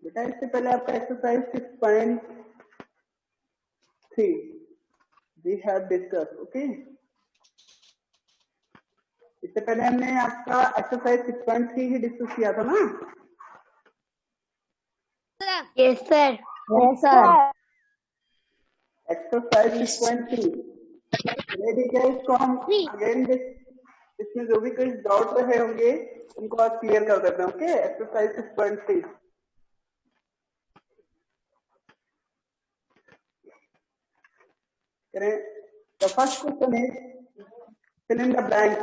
बेटा इससे पहले आपका exercise 6.3 we have discuss, okay. इससे पहले हमने आपका एक्सरसाइज 6.3 ही डिस्कस किया था ना। Yes sir. Yes sir. Exercise 6.3 ready क्या, इसको हम अगेन इसमें जो भी कोई डाउट रहे होंगे उनको आज क्लियर कर देते हैं, ओके। एक्सरसाइज 6.3 करें। The first question is fill in the blank.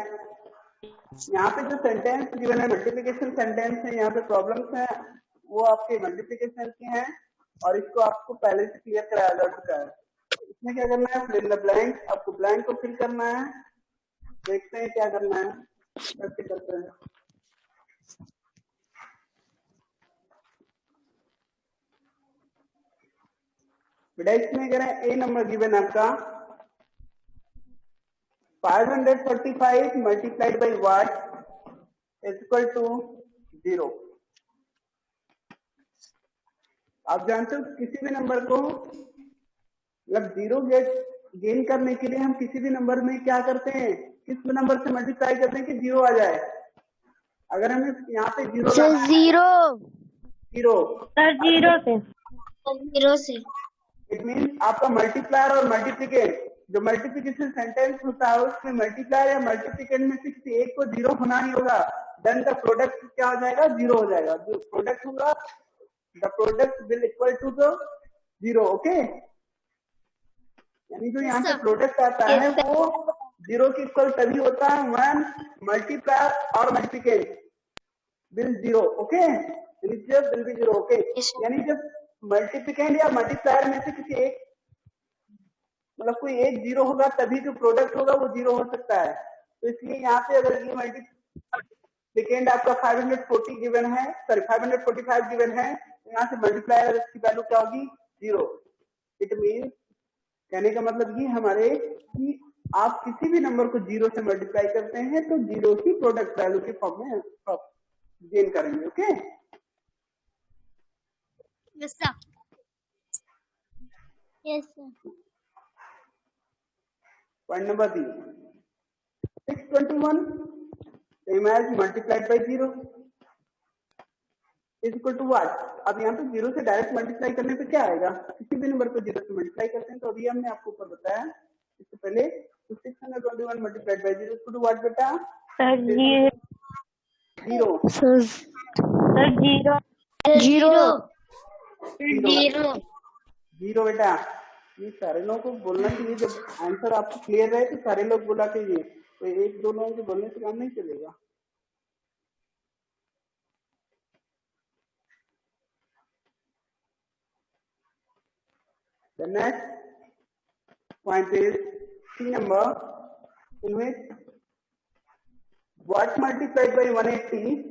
यहाँ पे जो सेंटेंस गिवन है मल्टीप्लिकेशन सेंटेंस है, यहाँ पे प्रॉब्लम्स हैं वो आपके मल्टीप्लिकेशन के हैं और इसको आपको पहले से क्लियर कराया जा चुका है। इसमें क्या करना है, फिल इन द ब्लैंक। आपको ब्लैंक को फिल करना है। देखते हैं क्या करना है, कैसे करते हैं। बेटा इसमें करें ए नंबर गिवन आपका 545 multiplied by what is equal to 0। आप जानते हो किसी भी नंबर को मतलब जीरो गेन करने के लिए हम किसी भी नंबर में क्या करते हैं, किस नंबर से मल्टीप्लाई करते हैं कि जीरो आ जाए। अगर हमें यहाँ पे zero zero zero sir zero से इट मीन आपका मल्टीप्लायर और मल्टीप्लिकेट, जो मल्टीप्लिकेशन सेंटेंस होता है उसमें मल्टीप्लायर या मल्टीप्लिकेट में से किसी एक को जीरो होना ही होगा। देन द प्रोडक्ट क्या हो जाएगा, जीरो हो जाएगा। जो प्रोडक्ट होगा the product will equal to the zero, okay. यानी जो यहाँ पे प्रोडक्ट आता है वो जीरो के इक्वल तभी होता है व्हेन मल्टीप्लायर और multiplicand will zero, okay. Will be zero, okay. यानी जब मल्टीप्लिकेंट या मल्टीप्लायर में से किसी एक मतलब कोई एक जीरो होगा तभी जो प्रोडक्ट होगा वो जीरो हो सकता है। तो इसलिए यहाँ पे अगर ये मल्टीप्लिकेंट आपका 540 गिवन है, सॉरी 545 गिवन है, तो यहाँ से मल्टीप्लायर की वैल्यू क्या होगी, जीरो। इट मीन कहने का मतलब ये हमारे कि आप किसी भी नंबर को जीरो से मल्टीप्लाई करते हैं तो जीरो ही प्रोडक्ट वैल्यू के फॉर्म में गेन करेंगे, okay. Yes sir. Point number 3 621 same as multiplied by zero is equal to what. अब यहाँ पे जीरो से डायरेक्ट मल्टीप्लाई करने पे क्या आएगा, किसी भी नंबर को जीरो से मल्टीप्लाई करते हैं तो अभी हमने आपको ऊपर बताया इससे पहले। तो 621 multiplied by zero equal to what बेटा, sir zero. Sir zero zero बेटा। ये सारे लोगों को बोलना चाहिए, जब आंसर आपको क्लियर रहे तो सारे लोग बोला कीजिए, तो एक दो लोगों के बोलने से काम नहीं चलेगा। The next point is C number in which what multiplied by 180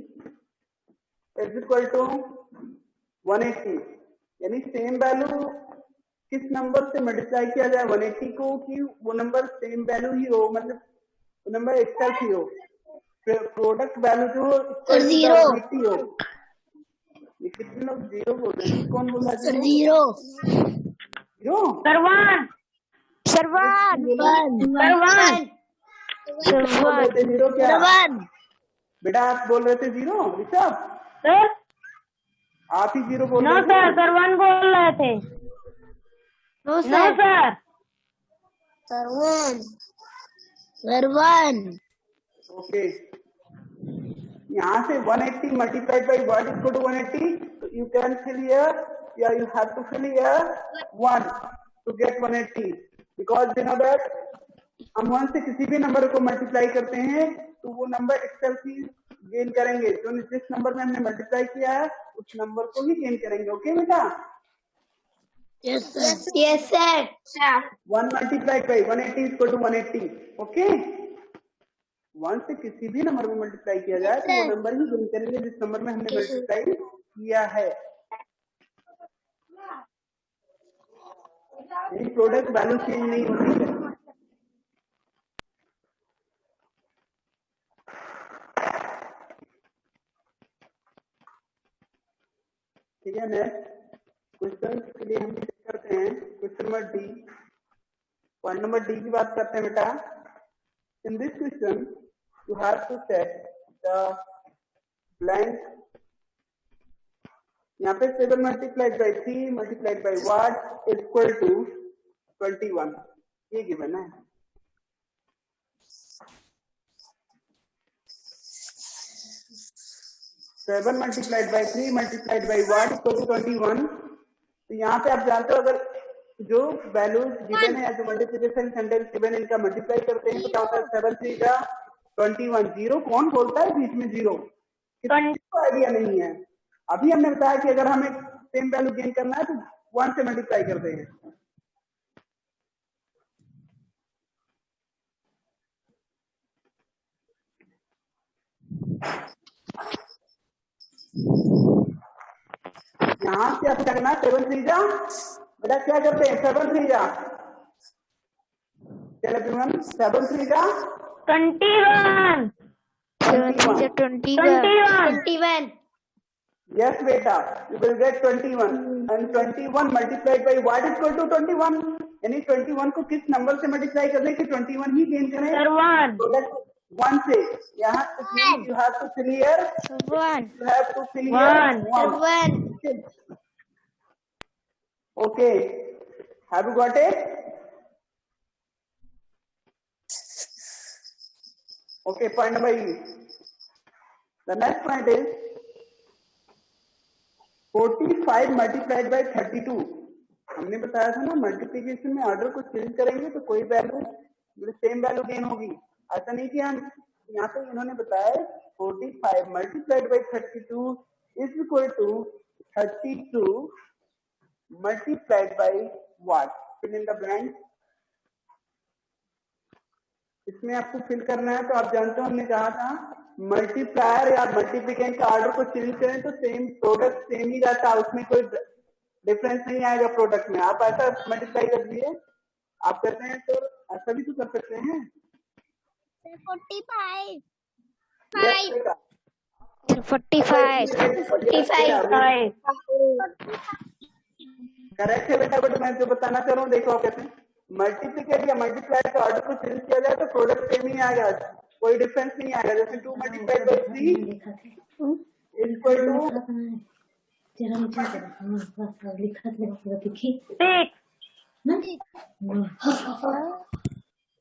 is equal to 180। यानी सेम वैल्यू किस नंबर से मल्टीप्लाई किया जाए 180 को कि वो नंबर सेम वैल्यू ही हो, मतलब वो नंबर एक्सेल ही हो, प्रोडक्ट वैल्यू जो हो जीरो हो। ये कितने लोग जीरो बोल रहे हैं, कौन बोल रहा है जीरो? जीरो जीरो क्या बेटा, आप बोल रहे थे जीरो ऋषभ? आप ही जीरो बोल रहे थे? सरवन बोल रहे थे। No sir Saravan okay. यहाँ से 180 multiplied by what equal to 180, तो यू कैन फिल हियर या you have to fill here 1 to get 180 because you know that हम 1 से किसी भी नंबर को मल्टीप्लाई करते हैं तो वो नंबर एक्सेल की गेन करेंगे, जो जिस नंबर में हमने मल्टीप्लाई किया है उस नंबर को ही गेन करेंगे, ओके बेटा। Yes sir. 1 multiplied by 180 equal to 180, okay. 1 से किसी भी नंबर में मल्टीप्लाई किया जाए तो वो नंबर ही गेन करेंगे जिस नंबर में हमने मल्टीप्लाई किया है। प्रोडक्ट वैल्यू चेंज नहीं होती है। ठीक है। नेक्स्ट क्वेश्चन के लिए हम चेक करते हैं question number D. Point number D की बात करते हैं बेटा। In this question you have to set the blank. यहाँ पे 7 multiplied by 3 multiplied by what equal to 21, ये गिवन है। Seven multiplied by 3 multiplied by what equal to 21। तो यहाँ पे आप जानते हो अगर जो वैल्यूज गिवन है या जो मल्टीप्लिकेशन सेंटेंस गिवन है इनका मल्टीप्लाई करते हैं तो क्या होता है 7 3 का 21। जीरो कौन बोलता है बीच में जीरो? किसी को आइडिया नहीं है। अभी हमने बताया कि अगर हमें सेम वैल्यू गेन करना है तो 1 से मल्टीप्लाई करते हैं। यहाँ से आप करना 7 3 जा बेटा क्या करते हैं 7 3 जा चलो एवरीवन 7 3 जा 21 21 Yes beta, you will get 21 and 21 multiplied by what is equal to 21? यानी 21 को किस नंबर से मल्टीप्लाई कर दें कि 21 ही गेन करें? सर 1 प्रोडक्ट 1 से। यहाँ you have to clear 1 you have to clear 1. Okay, have you got it? Okay, point number E. The next point is 45 multiplied by 32। हमने बताया था ना मल्टीप्लिकेशन में ऑर्डर को चेंज करेंगे तो कोई वैल्यू सेम वैल्यू गेन होगी। ऐसा नहीं कि हम यहाँ पे इन्होंने बताया 45 multiplied by 32 is equal to 32 multiplied by what? Fill in the blank. इसमें आपको फिल करना है तो आप जानते हो हमने कहा था मल्टीप्लायर या मल्टीप्लिकेंट का ऑर्डर को चेंज करें तो सेम प्रोडक्ट सेम ही रहता है, उसमें कोई डिफरेंस नहीं आएगा प्रोडक्ट में। आप ऐसा मल्टीप्लाई कर दिए आप करते हैं तो ऐसा भी तो कर सकते हैं। 45 करेक्ट है बेटा। बट मैं जो बताना चाह रहा हूँ देखो कैसे मल्टीप्लिकेट या मल्टीप्लाई का ऑर्डर को चेंज किया जाए तो प्रोडक्ट सेम ही आएगा, कोई डिफरेंस नहीं आएगा। जैसे 2 मल्टीप्लाइड बाई 3 इक्वल टू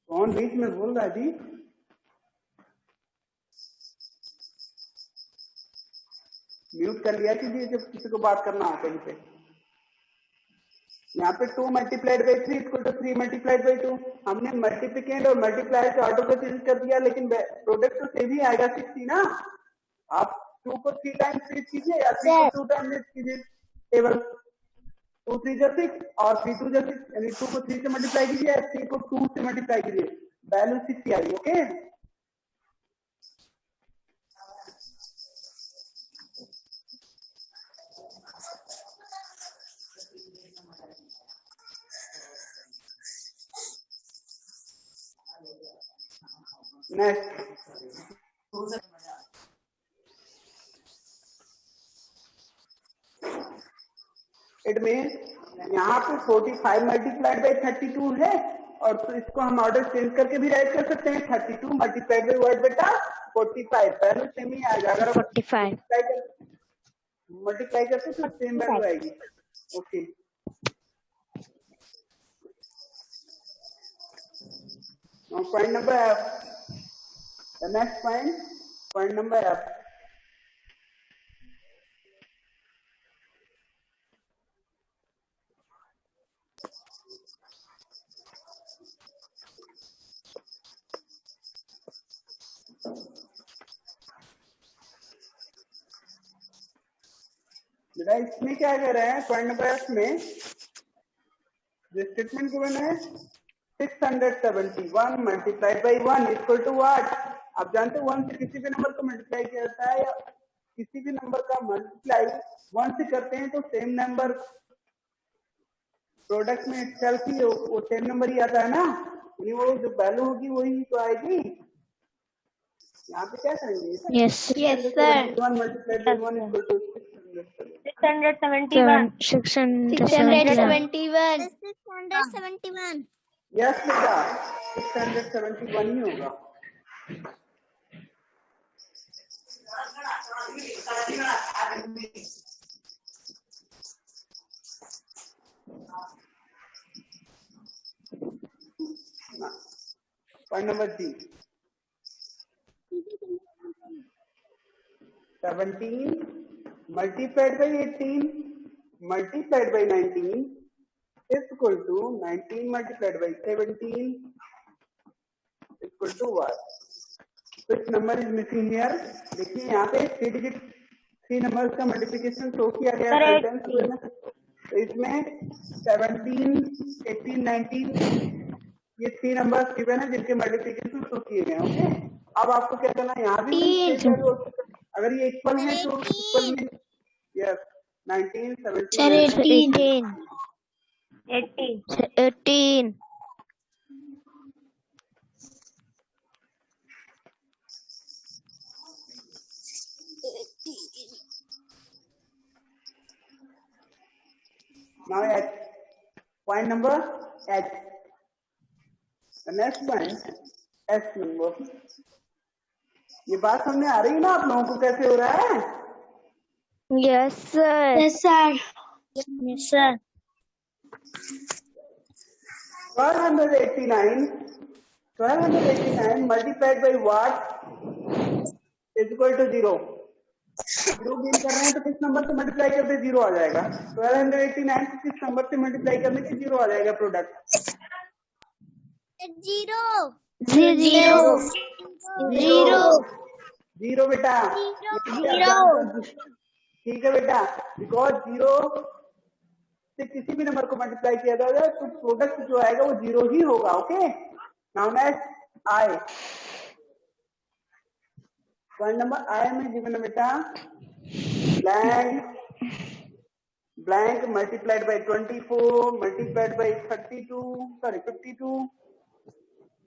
कौन बीच में बोल रहा है जी? म्यूट कर लिया कीजिए जब किसी को बात करना हो कहीं पे। यहाँ पे 2 multiplied by 3 equal to 3 multiplied by 2। हमने मल्टीप्लिकेंट और मल्टीप्लायर के ऑर्डर को चेंज कर दिया लेकिन प्रोडक्ट तो सेम ही आएगा 60 ना। आप 2 को 3 टाइम्स रीड कीजिए या 3 को 2 टाइम्स रीड कीजिए। टेबल 2 3 जा 6 और 3 2 जा 6 यानी 2 को 3 से मल्टीप्लाई कीजिए या 3 को 2 से मल्टीप्लाई कीजिए, वैल्यू 60 आएगी। ओके नेक्स्ट इट मीन यहाँ पे 45 मल्टीप्लाइड बाई 32 है और तो इसको हम ऑर्डर चेंज करके भी राइट कर सकते हैं 32 मल्टीप्लाइड बाई व्हाट बेटा 45। वैल्यू सेम ही आएगा अगर 45 मल्टीप्लाई करते तो सेम वैल्यू आएगी। Okay point number F. The next point number F. बेटा इसमें क्या कह रहे हैं पॉइंट नंबर एफ में जो स्टेटमेंट गिवन है 671 multiplied by 1 equal to what? आप जानते हो 1 से किसी भी नंबर को मल्टीप्लाई किया जाता है या किसी भी नंबर का मल्टीप्लाई 1 से करते हैं तो सेम नंबर प्रोडक्ट में इटसेल्फ ही वो सेम नंबर ही आता है ना, यानी वो जो वैल्यू होगी वही तो आएगी। यहाँ पे क्या करेंगे? Yes sir 1 multiplied by 1 equal to 671 671. 671. 671. Yes बेटा 671 ही होगा। Point number C 17 multiplied by 18 multiplied by 19 is equal to 19 multiplied by 17 equal to what? Which number is missing here? देखिए यहाँ पे 3 डिजिट 3 नंबर्स का मल्टीप्लिकेशन शो किया गया है। तो इसमें 17, 18, 19 ये 3 नंबर्स गिवन है जिनके मल्टीप्लिकेशन शो किए गए हैं। ओके, अब आपको क्या करना है, यहाँ भी अगर ये इक्वल है तो इक्वल में yes 19, 17, 18. Now H. Point number H. The next point S number. ये बात समझ में आ रही है ना आप लोगों को कैसे हो रहा है? Yes, sir. Yes, sir. Yes, sir. 1289 multiplied by what is equal to 0. 0 gain कर रहे हैं तो किस नंबर से मल्टीप्लाई करते 0 आ जाएगा। 1289 को किस नंबर से मल्टीप्लाई करने के 0 आ जाएगा प्रोडक्ट? 0 बेटा। ठीक है बेटा, बिकॉज 0 से किसी भी नंबर को मल्टीप्लाई किया जाएगा तो प्रोडक्ट जो आएगा वो 0 ही होगा। Okay, now next I. Point number I में गिवन है बेटा blank multiplied by 24 multiplied by 52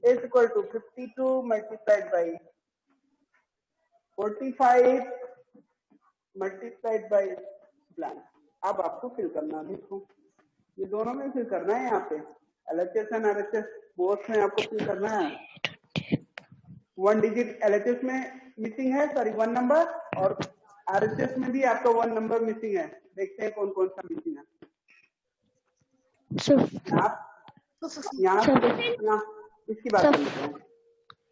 is equal to 52 multiplied by 45 multiplied by blank। अब आपको फिल करना है, देखो ये दोनों में फिल करना है। यहाँ पे LHS एंड RHS बोथ में आपको फिल करना है। 1 डिजिट LHS में मिसिंग है, सॉरी 1 नंबर, और RHS में भी आपका 1 नंबर मिसिंग है। देखते हैं कौन कौन सा मिसिंग है। यहाँ इसकी बात करते हैं,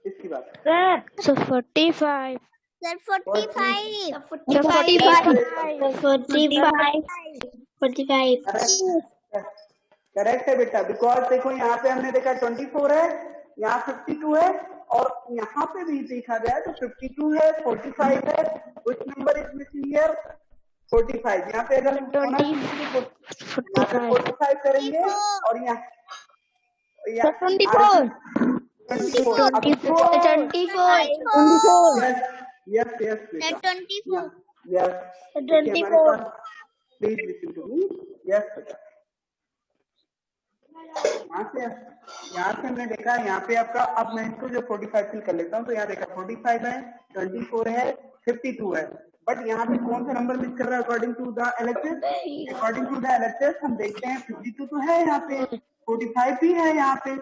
इसकी बात। So 45. Sir, 45. 45. करेक्ट है बेटा, बिकॉज देखो यहाँ पे हमने देखा 24 है, यहाँ 52 है, और यहाँ पे भी देखा गया तो 52 है, 45 है। which number is missing here? 45। यहाँ पे अगर 45 करेंगे और यहाँ 24. Yes, 24. yes, 24. Please listen to me. Yes बेटा, यहाँ से हमने देखा, यहाँ पे आपका, अब मैं इसको जो 45 फिल कर लेता हूँ, तो यहाँ देखा 45 है, 24 है, 52 है, बट यहाँ पे कौन सा नंबर मिस कर रहा है according to the LHS? According to the LHS हम देखते हैं 52 तो है यहाँ पे, 45 भी है यहाँ पे,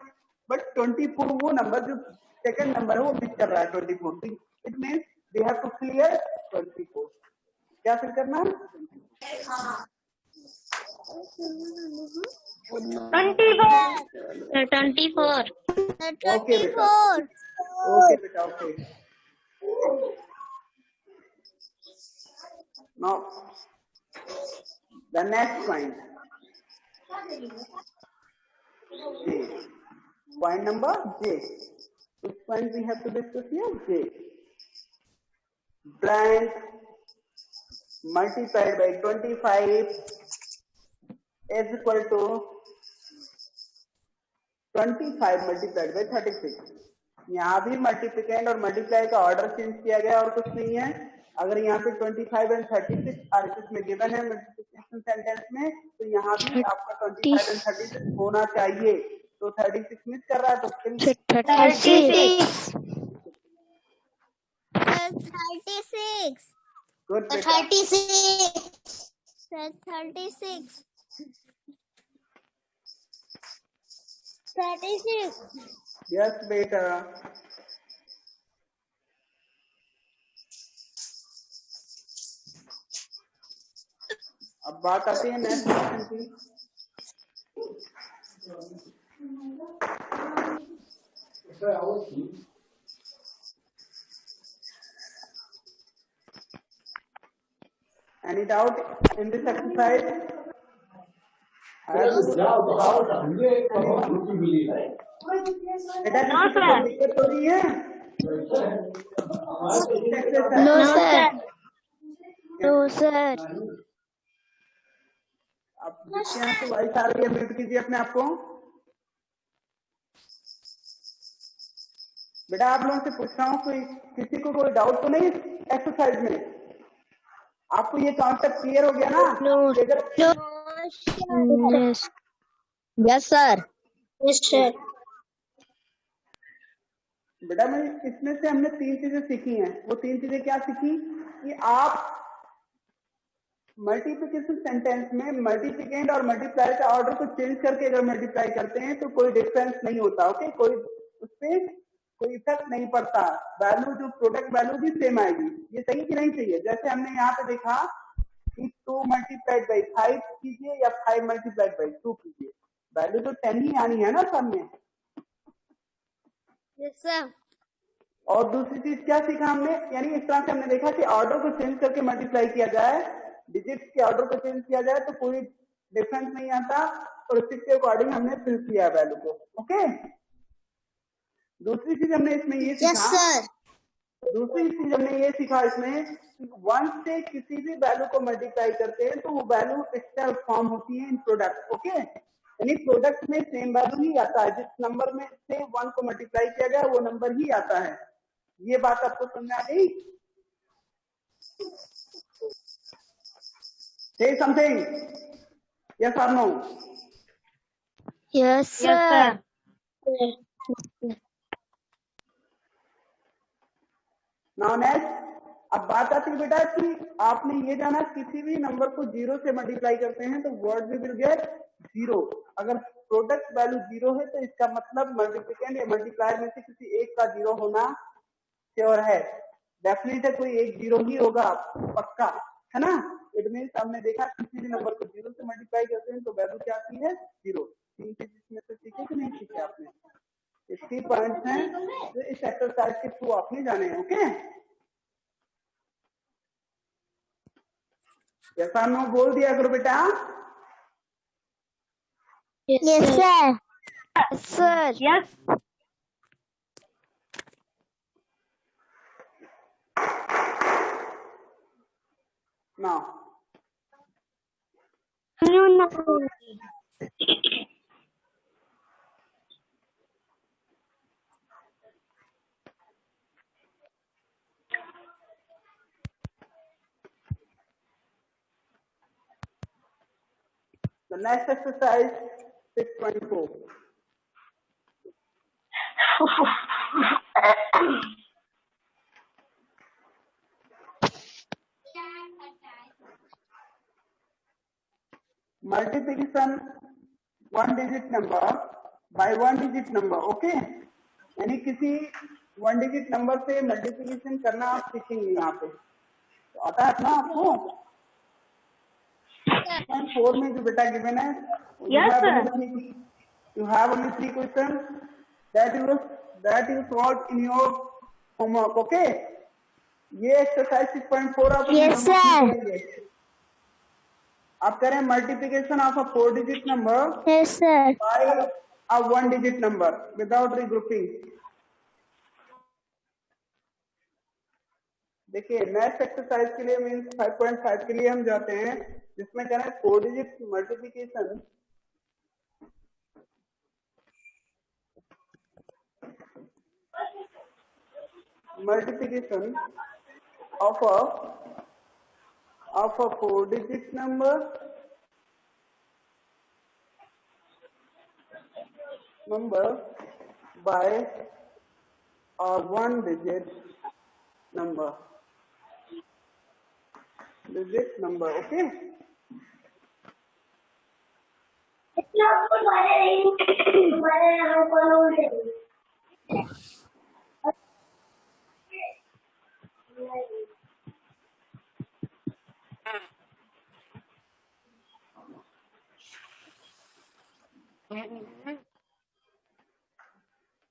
बट 24 वो नंबर जो सेकंड नंबर है वो मिस कर रहा है 24। It means we have to clear 24। क्या फिल करना है? 24. ओके बेटा, okay. Now, the next point. J. Point number J. Which point we have to discuss here? J. Blank multiplied by 25 is equal to 25 multiplied by 36। यहाँ भी मल्टीप्लिकेंड और multiply का order change किया गया और कुछ नहीं है। अगर यहाँ पे 25 एंड 36 RHS में गिवन है मल्टीप्लिकेशन सेंटेंस में, तो यहाँ भी आपका 25 एंड 36 होना चाहिए। तो 36 मिस कर रहा है तो फिर 36. Sir, 36. गुड बेटा, 36. Sir, 36. 36. यस बेटा। अब बात आती है नेक्स्ट क्वेश्चन की। Any doubt in this exercise? बेटा किसी को कोई दिक्कत हो रही है? No, sir. No, sir. आप जिसके यहाँ से वॉइस आ रही है म्यूट कीजिए अपने आप को। बेटा आप लोगों से पूछ रहा हूँ, कोई किसी को कोई डाउट तो नहीं एक्सरसाइज में? आपको ये कॉन्सेप्ट क्लियर हो गया ना? No. Yes. Yes, sir. Yes, sir. बेटा मैं इसमें से हमने 3 चीजें सीखी हैं। वो 3 चीजें क्या सीखी कि आप मल्टीप्लिकेशन सेंटेंस में मल्टीप्लिकेंड और मल्टीप्लाई का ऑर्डर को चेंज करके अगर मल्टीप्लाई करते हैं तो कोई डिफरेंस नहीं होता। ओके, कोई उससे कोई इफेक्ट नहीं पड़ता। वैल्यू जो प्रोडक्ट वैल्यू भी सेम आएगी। ये सही कि नहीं चाहिए? जैसे हमने यहाँ पे देखा कि 2 मल्टीप्लाइड बाई 5 कीजिए या 5 मल्टीप्लाइड बाई 2 कीजिए, वैल्यू तो 10 ही आनी है ना सामने। Yes, sir. और दूसरी चीज क्या सीखा हमने, यानी इस तरह से हमने देखा कि ऑर्डर को चेंज करके मल्टीप्लाई किया जाए, डिजिट्स के ऑर्डर को चेंज किया जाए तो कोई डिफरेंस नहीं आता और उसी के अकॉर्डिंग हमने फिल किया वैल्यू को। ओके, दूसरी चीज हमने इसमें ये सीखा। Yes, sir. दूसरी चीज हमने ये सीखा इसमें, 1 से किसी भी वैल्यू को मल्टीप्लाई करते हैं तो वो वैल्यू इटसेल्फ फॉर्म होती है इन प्रोडक्ट। ओके, यानी प्रोडक्ट में सेम वैल्यू ही आता है, जिस नंबर में से 1 को मल्टीप्लाई किया गया वो नंबर ही आता है। ये बात आपको समझ आ गई? Say something. Yes or no? Yes, sir. Now next, अब बात आती है बेटा कि आपने ये जाना किसी भी नंबर को 0 से मल्टीप्लाई करते हैं तो वर्ड भी विल गेट 0। अगर प्रोडक्ट वैल्यू 0 है तो इसका मतलब मल्टीप्लिकेंड या मल्टीप्लायर में से किसी एक का 0 होना श्योर है, डेफिनेट है, कोई एक 0 ही होगा पक्का, है ना? इट मीन्स हमने देखा किसी भी नंबर को 0 से मल्टीप्लाई करते हैं तो वैल्यू क्या आती है? 0। 3 चीज इसमें से सीखे कि नहीं सीखे आपने? इसकी पॉइंट्स हैं जो इस एक्सरसाइज के थ्रू आपने जाने हैं। ओके, जैसा नो बोल दिया करो बेटा। Yes, sir. Yes, sir. Yes. Now No. the next exercise 6.4. Multiplication 1 digit number by 1 digit number। Okay, यानी किसी 1 डिजिट नंबर से मल्टीप्लिकेशन करना आप सीखेंगे। यहाँ पे तो आता है ना आपको? 6.4 में जो बेटा गिवन है, Yes, sir. you have only 3 questions that you solved in your homework। Okay, ये एक्सरसाइज 6.4 आप Yes, sir. आप करें multiplication of a 4 digit number Yes, sir. by a 1 digit number without regrouping। देखिए नेक्स्ट एक्सरसाइज के लिए means 5.5 के लिए हम जाते हैं, जिसमें क्या है 4 digit multiplication of a 4 digit number by a 1 digit number। Okay,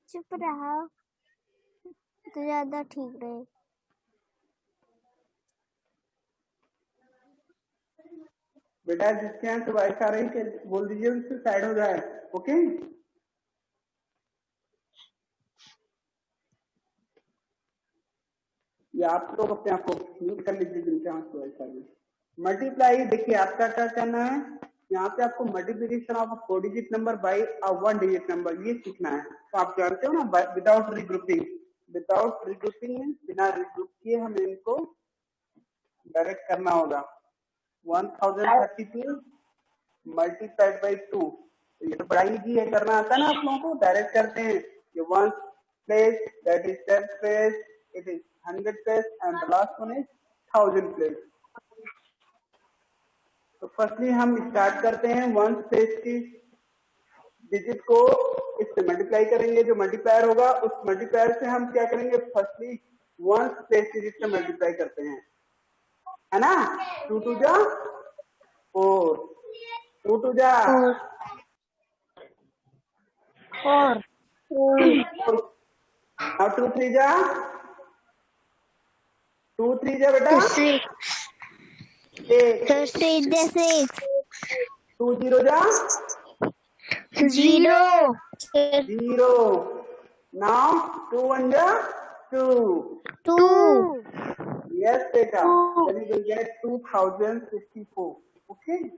चुप रहा तो ज्यादा ठीक रहे। बेटा जिसके यहाँ से वॉइस आ रही है बोल दीजिए उससे साइड हो जाए। ओके, या आप लोग अपने आप को म्यूट कर लीजिए जिनके यहाँ से वॉइस आ रही है। मल्टीप्लाई, देखिए आपका क्या करना है, यहाँ पे आपको multiplication of 4 digit number by 1 digit number ये सीखना है। तो आप जानते हो ना विदाउट रिग्रुपिंग, विदाउट रिग्रुपिंग में बिना रिग्रुप किए हमें इनको डायरेक्ट करना होगा। 1032 मल्टीप्लाइड बाई 2, ये तो बड़ा इजी है, करना आता है ना आप लोगों को, डायरेक्ट करते हैं। ये 1 place, that is 10 place, it is 100 place and the last one is 1000 place. तो फर्स्टली हम स्टार्ट करते हैं 1 प्लेस की डिजिट को इससे मल्टीप्लाई करेंगे, जो मल्टीप्लायर होगा उस मल्टीप्लायर से हम क्या करेंगे, फर्स्टली 1 प्लेस डिजिट से मल्टीप्लाई करते हैं, है ना। 2 2 जा 4, 2 2 जा 4, 2 3 जा 2 3 जा बेटा 6, 2 0 जा 0, 0। नाउ 2 1 जा 2। 2, Yes, beta. Then you will get 2054. Okay.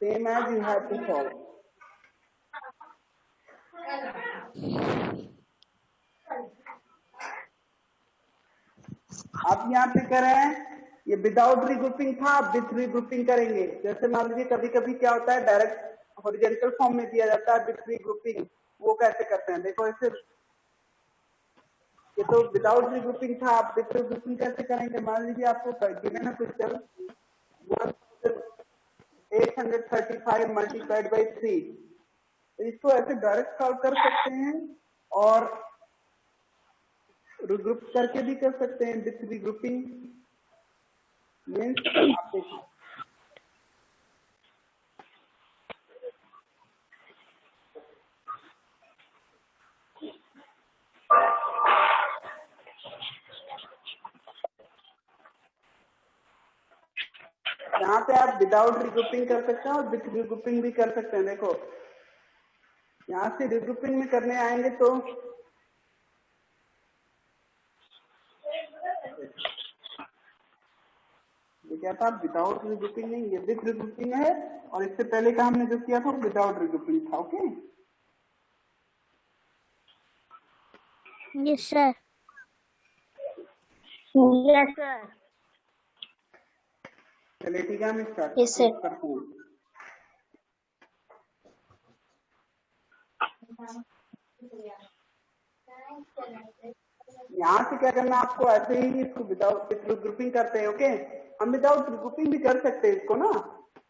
Same as you have to solve. आप यहाँ पे कर रहे हैं, ये विदाउट रिग्रुपिंग था, आप विथ रिग्रुपिंग करेंगे। जैसे मान लीजिए कभी कभी क्या होता है, डायरेक्ट हॉरिजॉन्टल फॉर्म में दिया जाता है विथ रिग्रुपिंग, वो कैसे करते हैं देखो। ऐसे ये तो विदाउट रिग्रुपिंग था, आप विथ रिग्रुपिंग कैसे करेंगे। मान लीजिए आपको गिवन है क्वेश्चन 835 मल्टीप्लाइड बाई 3, तो इसको ऐसे डायरेक्ट सॉल्व कर सकते हैं और रिग्रुप करके भी कर सकते हैं। विथ रिग्रुपिंग मीन्स आप देखिए यहाँ पे आप विदाउट रिग्रुपिंग कर सकते हैं और विथ रिग्रुपिंग भी कर सकते हैं। देखो यहाँ से रिग्रुपिंग में करने आएंगे तो ये क्या था, विदाउट रिग्रुपिंग नहीं, ये विथ रिग्रुपिंग है, और इससे पहले का हमने जो किया था विदाउट रिग्रुपिंग था। Okay, yes sir, yes sir, चलिए ठीक है, हम स्टार्ट Yes, sir. करते हैं। यहाँ से क्या करना आपको, ऐसे ही इसको विदाउट ग्रुपिंग करते हैं। ओके, हम विदाउट ग्रुपिंग भी कर सकते हैं इसको ना,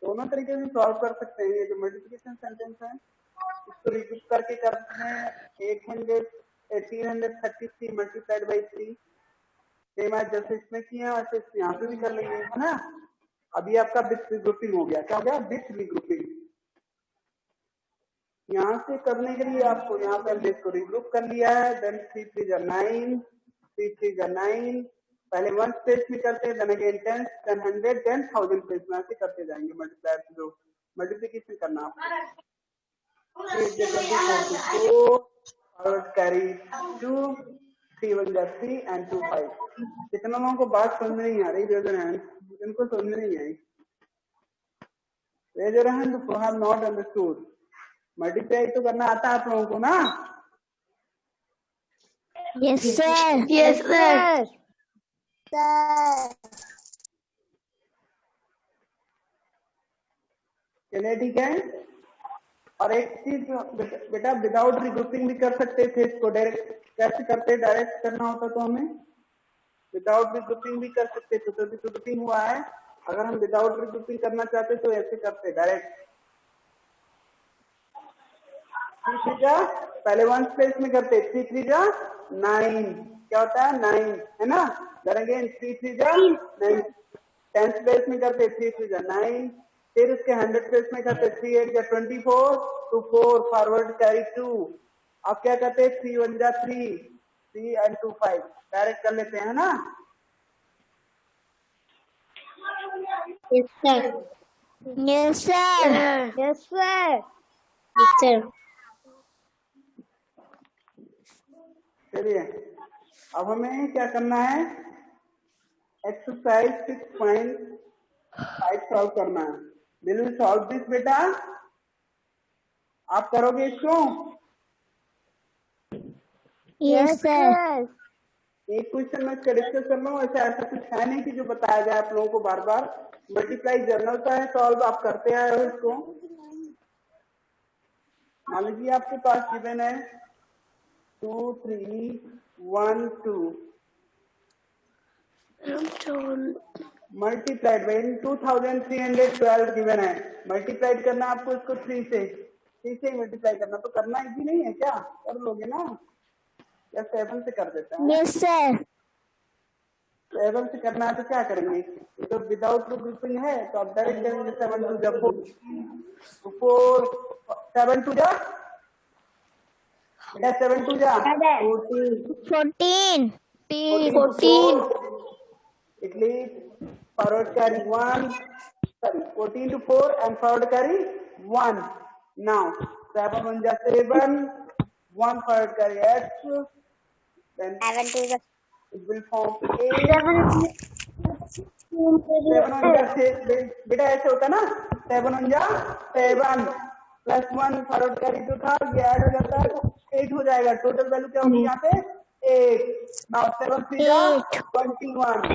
दोनों तरीके से सॉल्व कर सकते हैं। ये जो मल्टीप्लिकेशन सेंटेंस है इसको रिग्रुप करके करते हैं। 333 मल्टीप्लाइड बाई 3, सेम आज जैसे इसमें किए हैं वैसे यहाँ पे भी कर लेंगे, है ना। अभी आपका विथ रिग्रुपिंग हो गया। क्या हो गया, विथ रिग्रुपिंग। यहाँ से करने के लिए आपको यहाँ पे हमने इसको रिग्रुप कर लिया है। देन 3 3 जा 9, 3 3 जा 9, पहले 1 स्पेस में करते हैं, then again 10, then 100, then 1000 space में ऐसे करते जाएंगे। मल्टीप्लाई जो मल्टीप्लिकेशन करना आपको। 4 कैरी 2, 3 1 जा 3 एंड 2 5। कितना लोगों को बात समझ में नहीं आ रही, रेज योर हैंड जिनको समझ में नहीं आई। Raise your hand who have not understood. Multiply तो करना आता है आप लोगों को ना। yes sir, yes sir, चलिए ठीक है। और एक चीज बेटा, विदाउट रिग्रुपिंग भी कर सकते थे इसको। डायरेक्ट कैसे करते, डायरेक्ट करना होता तो हमें विदाउट रिग्रुपिंग भी कर सकते थे। तो रिग्रुपिंग हुआ है अगर हम विदाउट रिग्रुपिंग करना चाहते तो ऐसे करते डायरेक्ट। 3 3 जा पहले 1 प्लेस में करते, 3 3 जा 9, क्या होता है 9 है ना। देन अगेन 3 3 जा 9, 10 प्लेस में करते 3 3 जा 9, फिर उसके 100 प्लेस में करते 3 8 जा 24, 2 4 फॉरवर्ड कैरी 2। अब क्या करते 3 1 जा 3, 3 and 2 5 डायरेक्ट कर लेते हैं ना। Yes, sir. Yes, sir. Yes, sir. Yes, sir. चलिए अब हमें क्या करना है, एक्सरसाइज 6.5 सॉल्व करना है। विल यू सॉल्व दिस बेटा, आप करोगे इसको? Yes, sir. एक क्वेश्चन में इसका डिस्कस कर लो। ऐसा कुछ है नहीं कि जो बताया जाए आप लोगों को बार बार। मल्टीप्लाई जर्नल का है, सॉल्व आप करते आए हो इसको। मान लीजिए आपके पास गिवन है 2 3 1 2 मल्टीप्लाइड बाई 2312 गिवन है। मल्टीप्लाइड करना आपको इसको 3 से मल्टीप्लाई करना, तो करना इजी नहीं है क्या? कर लोगे ना, या 7 से कर देते हैं? Yes, sir. 7 से करना है तो क्या करेंगे, तो विदाउट ग्रुपिंग है तो आप डायरेक्ट करेंगे 7 2 जा 4 7 2 जा बेटा 7 2 जा 14. 14 it leads forward carry 1, sorry 14 to 4 and forward carry 1. Now 7 1 ja 7, 1 forward carry x, then 7 to the it will form 8, 7 1 ja 6 बेटा ऐसे होता ना, 7 1 जा 7 प्लस 1 फॉरवर्ड कैरी जो था ये ऐड हो जाता है तो 8 हो जाएगा। टोटल वैल्यू क्या होगी यहाँ पे 8। नाउ 7 3 जा 21,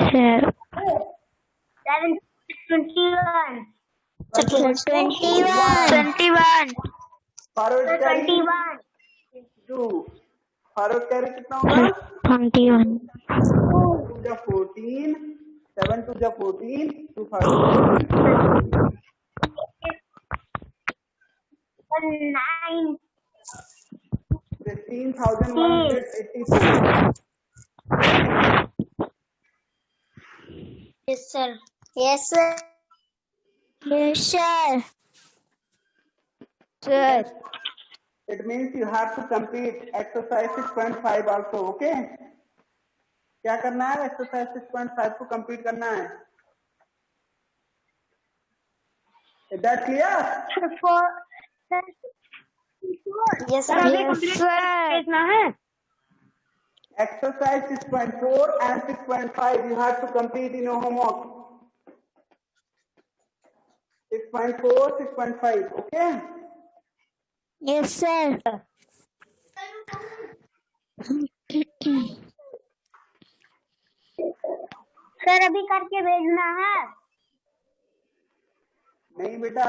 21. फॉरवर्ड कैरी 2, फॉरवर्ड कैरी कितना होगा 21. 2 जा 14, 7 2 जा 14, 2 forward 9. 15,184। Yes, sir. Yes, sir. Yes, sir. Sir. It means you have to complete exercise 6.5 also, okay? क्या करना है, एक्सरसाइज 6.5 को कंप्लीट करना है। Is that clear? Yes, sir. Yes, sir. कितना है? Exercise 6.4 and 6.5 you have to complete in your homework. 6.4, 6.5, okay? Yes, sir. Sir अभी करके भेजना है। नहीं बेटा,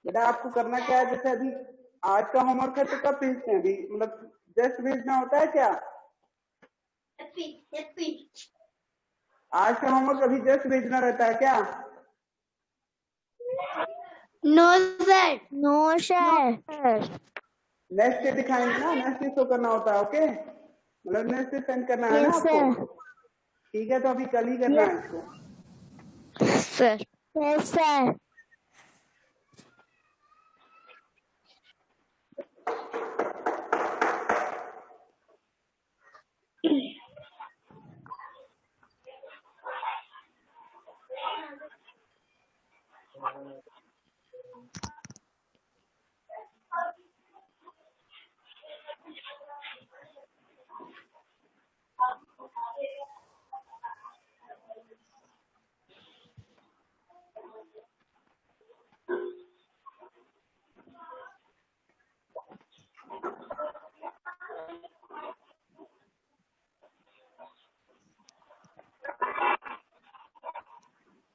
बेटा आपको करना क्या है, जैसे अभी आज का होमवर्क है तो कब भेजते हैं, अभी मतलब जस्ट भेजना होता है क्या? आज का होमवर्क अभी जस्ट भेजना रहता है क्या? No sir. No sir. Next day दिखाएंगे ना, नेक्स्ट डे शो करना होता है, ओके? मतलब नेक्स्ट डे सेंड करना है ना आपको। ठीक है, तो अभी कल ही करना है इसको। Sir. Yes, sir.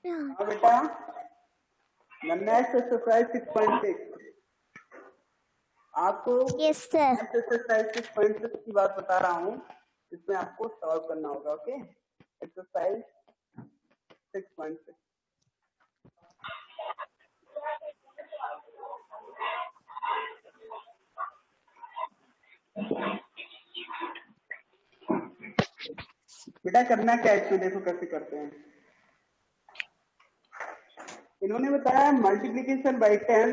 हाँ बेटा, नेक्स्ट एक्सरसाइज 6.6 आपको Yes, sir. एक्सरसाइज 6.6 की बात बता रहा हूँ, इसमें आपको सॉल्व करना होगा, ओके? एक्सरसाइज 6.6। बेटा करना क्या है इसमें, देखो कैसे करते हैं। इन्होंने बताया multiplication by 10,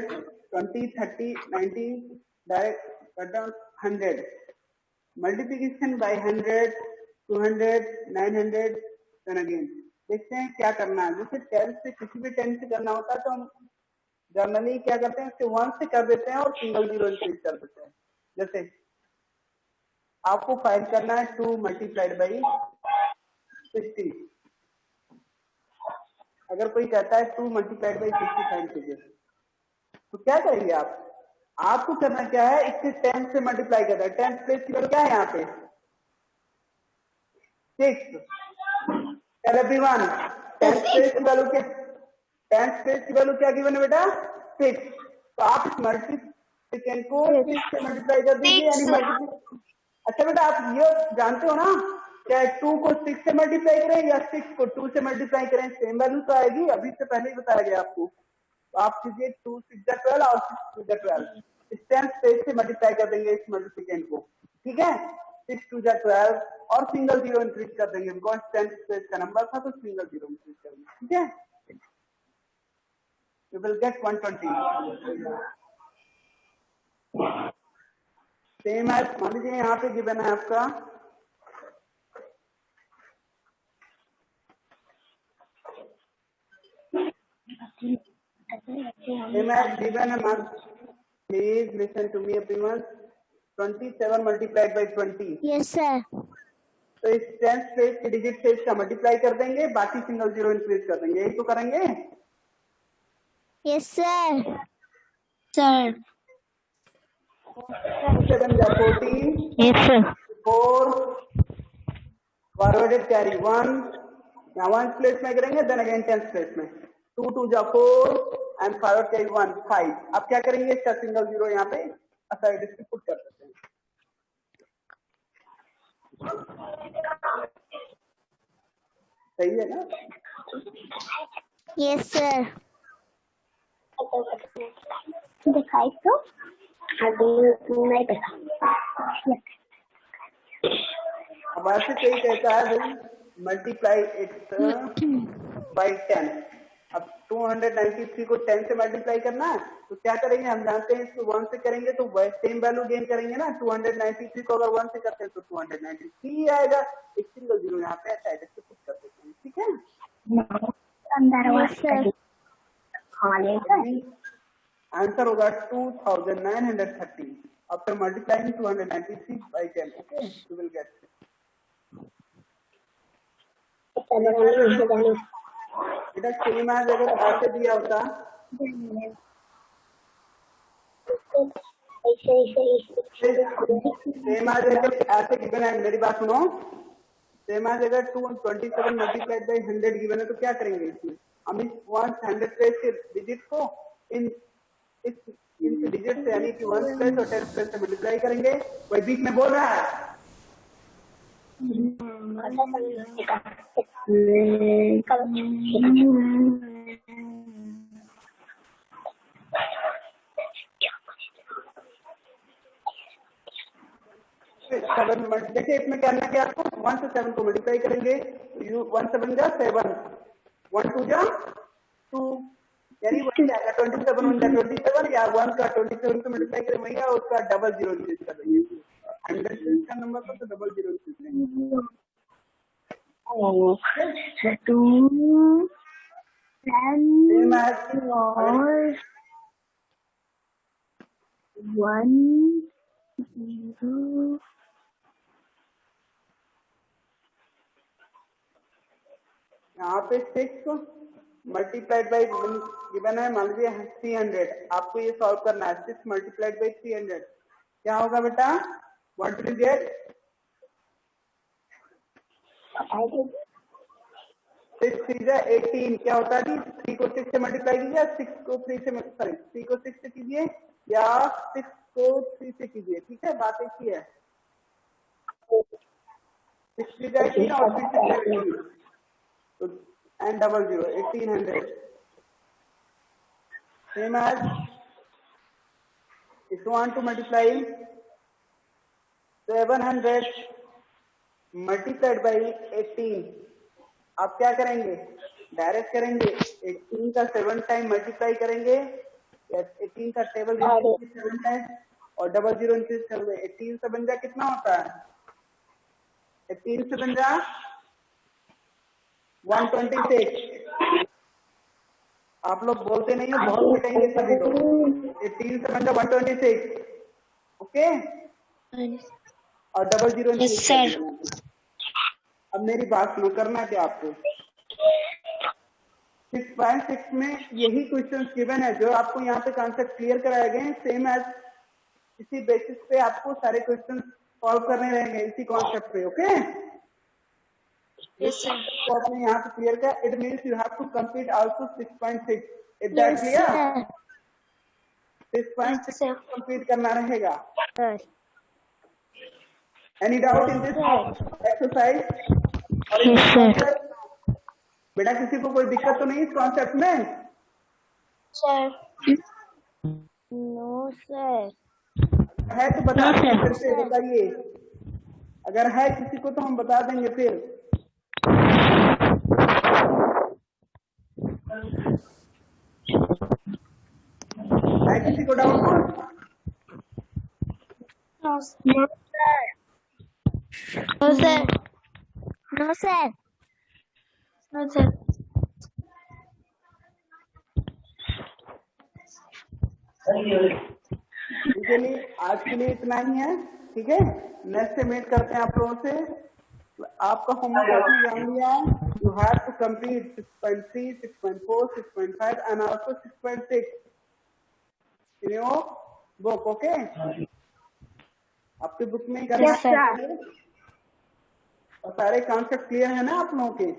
20, 30, 90, direct 100, multiplication by 100, 200, 900, then again. देखते हैं क्या करना है। जैसे 10 से किसी भी 10 से करना होता है तो हम जनरली क्या करते हैं, उसके 1 से कर देते हैं और सिंगल जीरो इंक्रीज कर देते हैं। जैसे आपको फाइंड करना है 2 मल्टीप्लाइड बाई 60। अगर कोई कहता है 2 मल्टीप्लाइड बाई 60 फाइंड कीजिए, तो क्या करेंगे आप? आपको करना क्या है, इससे 10 से मल्टीप्लाई करना है। 10 प्लेस की वैल्यू क्या है यहाँ पे 6। टेल एवरीवन 10 प्लेस की वैल्यू क्या, 10 प्लेस की वैल्यू क्या गिवन है बेटा 6। तो आप इस मल्टीप्लिकेंट को 6 से मल्टीप्लाई कर दीजिए, यानी मल्टीप्लाई। अच्छा बेटा आप ये जानते हो ना, क्या 2 को 6 से मल्टीप्लाई करें या 6 को 2 से मल्टीप्लाई करें, सेम वैल्यू तो आएगी। अभी से पहले ही बताया गया आपको। तो आप कीजिए 2 6 12 और 6 2 12, इस 10 स्पेस से मल्टीप्लाई कर देंगे इस मल्टीप्लिकेंट को, ठीक है। 6 2 12 और सिंगल जीरो इंक्रीज कर देंगे, बिकॉज 10 स्पेस का नंबर था तो सिंगल जीरो इंक्रीज कर देंगे, ठीक है। You will get 120। Same as मान लीजिए यहाँ पे गिवन है आपका please listen to me everyone. 27 multiplied by 20। Yes sir. तो इस 10 स्पेस के डिजिट से इसका मल्टीप्लाई कर देंगे, बाकी सिंगल जीरो इंक्रीज कर देंगे, यही तो करेंगे। Yes sir. सर 7 जा 14, यस सर। 4 फॉरवर्डेड कैरी 1, यहाँ 1 प्लेस में करेंगे, देन अगेन 10 प्लेस में 2 2 जा 4 एंड फॉरवर्ड कैरी 1 5। अब क्या करेंगे, इसका सिंगल जीरो यहाँ पे असाइड इसको पुट कर देते हैं। सही है ना? Yes sir. दिखाई तो नहीं पता। अब ऐसे कोई कहता है भाई मल्टीप्लाई इट बाई 10। अब 293 को 10 से मल्टीप्लाई करना है, तो क्या करेंगे, हम जानते हैं इसको 1 से करेंगे तो सेम वैल्यू गेन करेंगे ना। 293 को अगर 1 से करते हैं तो 293 आएगा। एक सिंगल जीरो यहाँ पे ऐसा पुट कर देते हैं, ठीक है। आंसर होगा 2930 after multiplying 293 by 10। Okay, you will gate. बेटा सेम आज अगर ऐसे दिया होता, सेम आज अगर ऐसे गिवन है, मेरी बात सुनो, सेम आज अगर 227 मल्टीप्लाइड बाई 100 गिवन है तो क्या करेंगे इसमें, हम इस 100 प्लेस के डिजिट को इन डिजिट से यानी कि 1 प्लेस और 10 प्लेस से मल्टीप्लाई करेंगे। वही बीच में बोल रहा है देखिए इसमें करना क्या, आपको 1 से 7 को मल्टीप्लाई करेंगे, 1 7 जा 7, 1 2 जा 2, यानी 27 27 या 1 का 27 से मल्टीप्लाई करें वही, और उसका डबल जीरो इंक्रीज कर देंगे। 100 का नंबर तो डबल जीरो इंक्रीज करेंगे। 2 10 और 1 0। यहाँ पे 6 मल्टीप्लाइड बाई गिवन है, मान लीजिए 300। आपको ये सॉल्व करना है। 6 मल्टीप्लाइड बाई 300 क्या होगा बेटा, व्हाट विल यू गेट? 6 3 जा 18 क्या होता है जी, 3 को 6 से मल्टीप्लाई कीजिए, 6 को 3 से सॉरी 3 को 6 से कीजिए या 6 को 3 से कीजिए, ठीक है, बात एक ही है। 6 3 जा 18 और 3 6 18। So and 00, 1800. Same as if you want to multiply 700 multiplied by 18, आप क्या करेंगे? डायरेक्ट करेंगे, 18 का 7 टाइम मल्टीप्लाई करेंगे, 18 का टेबल 7 टाइम और 00 इंक्रीज करेंगे। 18 से बन जा कितना होता है? 18 से बन जा 126। आप लोग बोलते नहीं हो, बहुत पिटेंगे सभी लोग। 18 से बन जा 126, ओके। और 00 इंक्रीज करेंगे। अब मेरी बात सुनो, करना क्या आपको? 6.6 में यही क्वेश्चन गिवन है जो आपको यहाँ पे कॉन्सेप्ट क्लियर कराए गए। सेम एज इसी बेसिस पे आपको सारे क्वेश्चन सॉल्व करने रहेंगे इसी कॉन्सेप्ट पे, ओके। तो आपने यहाँ पे क्लियर किया। It means you have to complete also 6.6। Is that clear? 6.6 complete करना रहेगा। Any doubt in this exercise? बेटा किसी को कोई दिक्कत तो नहीं इस कॉन्सेप्ट में? Sir no sir. है तो बता देंगे, फिर से बताइए। अगर है किसी को तो हम बता देंगे फिर। है किसी को doubt? No sir. No sir. No sir. No sir. चलिए आज के लिए इतना ही है, ठीक है। नेक्स्ट से मीट करते हैं आप लोगों से। आपका होमवर्क आपने जान लिया। You have to complete 6.3, 6.4, 6.5 and also 6.6 in your book, okay. आपकी बुक में करना है और सारे कॉन्सेप्ट क्लियर है ना आप लोगों के?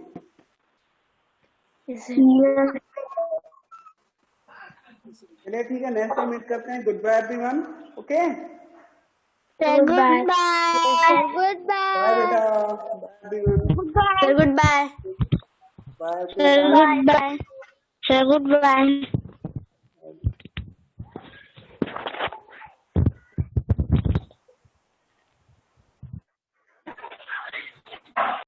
चलिए ठीक है, नेक्स्ट टाइम मीट करते हैं। Goodbye everyone, okay. Goodbye. Goodbye bye. बेटा, bye everyone, goodbye. Bye. Goodbye. Sir good bye.